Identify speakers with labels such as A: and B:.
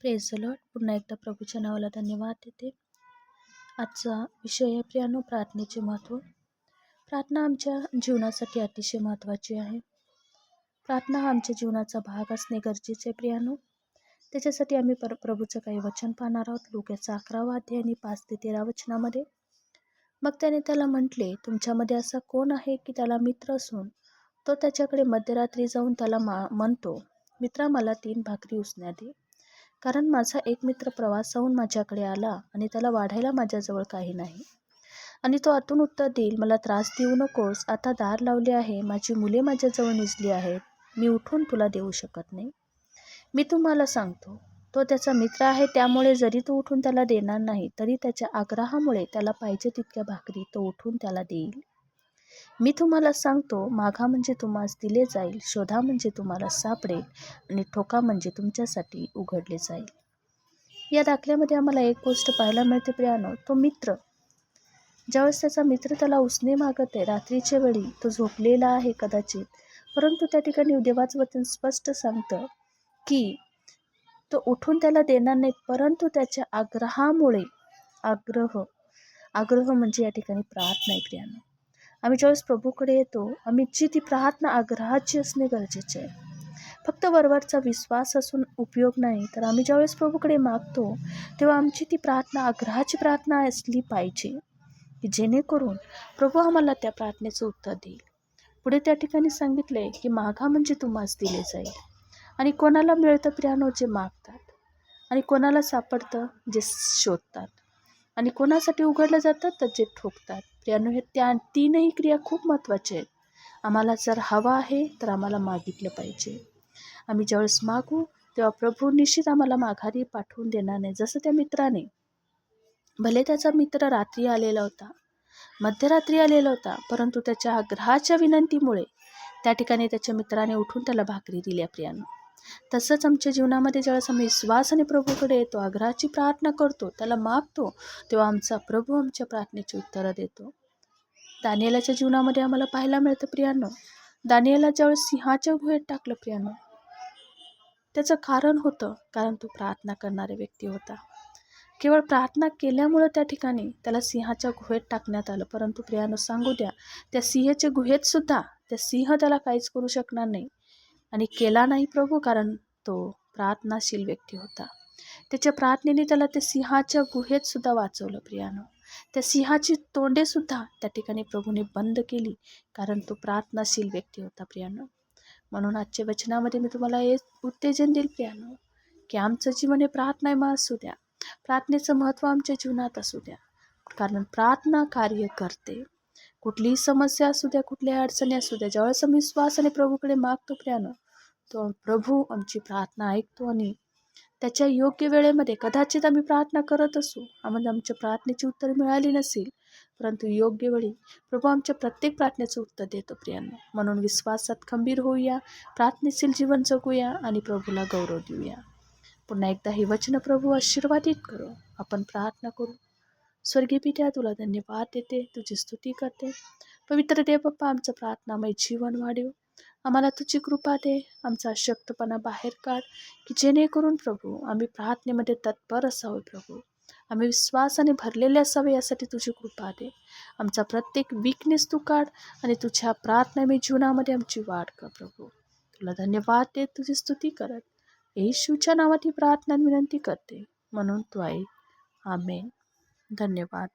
A: Praise the Lord. पुन्हा एकदा प्रभूच्या नावाला धन्यवाद देते. आजचा विषय आहे प्रियानो, प्रार्थनेचे महत्त्व. प्रार्थना आमच्या जीवनासाठी अतिशय महत्त्वाची आहे. प्रार्थना हा आमच्या जीवनाचा भाग असणे गरजेचे आहे प्रियानो. त्याच्यासाठी आम्ही प्रभूचं काही वचन पाहणार आहोत. लूकाचा 11वा अध्याय आणि 5 ते 13 वचनामध्ये. मग त्याने त्याला म्हटले, तुमच्यामध्ये असा कोण आहे की त्याला मित्र असून तो त्याच्याकडे मध्यरात्री जाऊन त्याला म्हणतो, मित्रा, मला 3 भाकरी उसण्या दे, कारण माझा एक मित्र प्रवासाहून माझ्याकडे आला आणि त्याला वाढायला माझ्याजवळ काही नाही. आणि तो आतून उत्तर देईल, मला त्रास देऊ नकोस, आता दार लावले आहे, माझी मुले माझ्याजवळ निजली आहेत, मी उठून तुला देऊ शकत नाही. मी तुम्हाला सांगतो, तो त्याचा मित्र आहे, त्यामुळे जरी तो उठून त्याला देणार नाही तरी त्याच्या आग्रहामुळे त्याला पाहिजे तितक्या भाकरी तो उठून त्याला देईल. मी तुम्हाला सांगतो, मागा म्हणजे तुम्हास दिले जाईल, शोधा म्हणजे तुम्हाला सापडेल, आणि ठोका म्हणजे तुमच्यासाठी उघडले जाईल. या दाखल्यामध्ये आम्हाला एक गोष्ट पाहायला मिळते प्रियानो, तो मित्र ज्यावेळेस त्याचा मित्र त्याला उसने मागत आहे, रात्रीच्या वेळी तो झोपलेला आहे कदाचित, परंतु त्या ठिकाणी देवाचं वचन स्पष्ट सांगतं की तो उठून त्याला देणार नाही, परंतु त्याच्या आग्रहामुळे, आग्रह म्हणजे या ठिकाणी प्रार्थना आहे प्रियानो. आम्ही ज्यावेळेस प्रभूकडे येतो, आमची ती प्रार्थना आग्रहाची असणे गरजेचे आहे. फक्त वरवरचा विश्वास असून उपयोग नाही, तर आम्ही ज्यावेळेस प्रभूकडे मागतो तेव्हा आमची ती प्रार्थना आग्रहाची प्रार्थना असली पाहिजे, की जेणेकरून प्रभू आम्हाला त्या प्रार्थनेचं उत्तर देईल. पुढे त्या ठिकाणी सांगितले की मागा म्हणजे तुम्हास दिले जाईल. आणि कोणाला मिळतं प्रियानो? जे मागतात. आणि कोणाला सापडतं? जे शोधतात. आणि कोणासाठी उघडलं जातं? तर जे ठोकतात. प्रियानो, हे त्या 3ही क्रिया खूप महत्त्वाच्या आहेत. आम्हाला जर हवा आहे तर आम्हाला मागितलं पाहिजे. आम्ही ज्यावेळेस मागू तेव्हा प्रभू निश्चित आम्हाला माघारी पाठवून देणार नाही. जसं त्या मित्राने, भले त्याचा मित्र रात्री आलेला होता, मध्यरात्री आलेला होता, परंतु त्याच्या आग्रहाच्या विनंतीमुळे त्या ठिकाणी त्याच्या मित्राने उठून त्याला भाकरी दिल्या प्रियानो. तसंच आमच्या जीवनामध्ये ज्यावेळेस आम्ही विश्वासाने प्रभूकडे येतो, आग्रहाची प्रार्थना करतो, त्याला मागतो, तेव्हा आमचा प्रभू आमच्या प्रार्थनेची उत्तरं देतो. दानिएलाच्या जीवनामध्ये आम्हाला पाहायला मिळतं प्रियानो, दानिएला ज्यावेळेस सिंहाच्या गुहेत टाकलं प्रियानो, त्याचं कारण होतं, कारण तो प्रार्थना करणारा व्यक्ती होता. केवळ प्रार्थना केल्यामुळं त्या ठिकाणी त्याला सिंहाच्या गुहेत टाकण्यात आलं. परंतु प्रियानो, सांगू द्या, त्या सिंहाच्या गुहेत सुद्धा त्या सिंह त्याला काहीच करू शकणार नाही. आणि केला नाही प्रभू, कारण तो प्रार्थनाशील व्यक्ती होता. त्याच्या प्रार्थनेने त्याला त्या सिंहाच्या गुहेत सुद्धा वाचवलं प्रियानो. त्या सिंहाची तोंडे सुद्धा त्या ठिकाणी प्रभूने बंद केली, कारण तो प्रार्थनाशील व्यक्ती होता प्रियानो. म्हणून आजच्या वचनामध्ये मी तुम्हाला हे उत्तेजन देईल प्रियानो, की आमचं जीवन हे प्रार्थनामय असू द्या. प्रार्थनेचं महत्त्व आमच्या जीवनात असू द्या, कारण प्रार्थना कार्य करते. कुठलीही समस्या असू द्या, कुठल्याही अडचणी असू द्या, ज्यावेळेस आम्ही विश्वासाने प्रभूकडे मागतो प्रियानो, तो प्रभू आमची प्रार्थना ऐकतो. आणि त्याच्या योग्य वेळेमध्ये खदाचित आम्ही प्रार्थना करत असू, आम्हाला आमच्या प्रार्थनेची उत्तर मिळाली नसेल, परंतु योग्य वेळी प्रभू आमच्या प्रत्येक प्रार्थनेचं उत्तर देतो प्रियानो. म्हणून विश्वासात खंबीर होऊया, प्रार्थनेशील जीवन जगूया आणि प्रभूला गौरव देऊया. पुन्हा एकदा ही वचन प्रभू आशीर्वादित करो. आपण प्रार्थना करू. स्वर्गीय पित्या, तुला धन्यवाद देते, तुझी स्तुती करते. पवित्र देव बाप्पा, आमचं प्रार्थनामय जीवन वाढव, आम्हाला तुझी कृपा दे, आमचा अशक्तपणा बाहेर काढ, की जेणेकरून प्रभू आम्ही प्रार्थनेमध्ये तत्पर असावे. प्रभू आम्ही विश्वासाने भरलेले असावे, यासाठी तुझी कृपा दे. आमचा प्रत्येक वीकनेस तू काढ आणि तुझ्या प्रार्थनामय जीवनामध्ये आमची वाढ कर. प्रभू तुला धन्यवाद देत, तुझी स्तुती करत येशूच्या नावात ही प्रार्थना विनंती करते, म्हणून तू आहे. आमेन. धन्यवाद.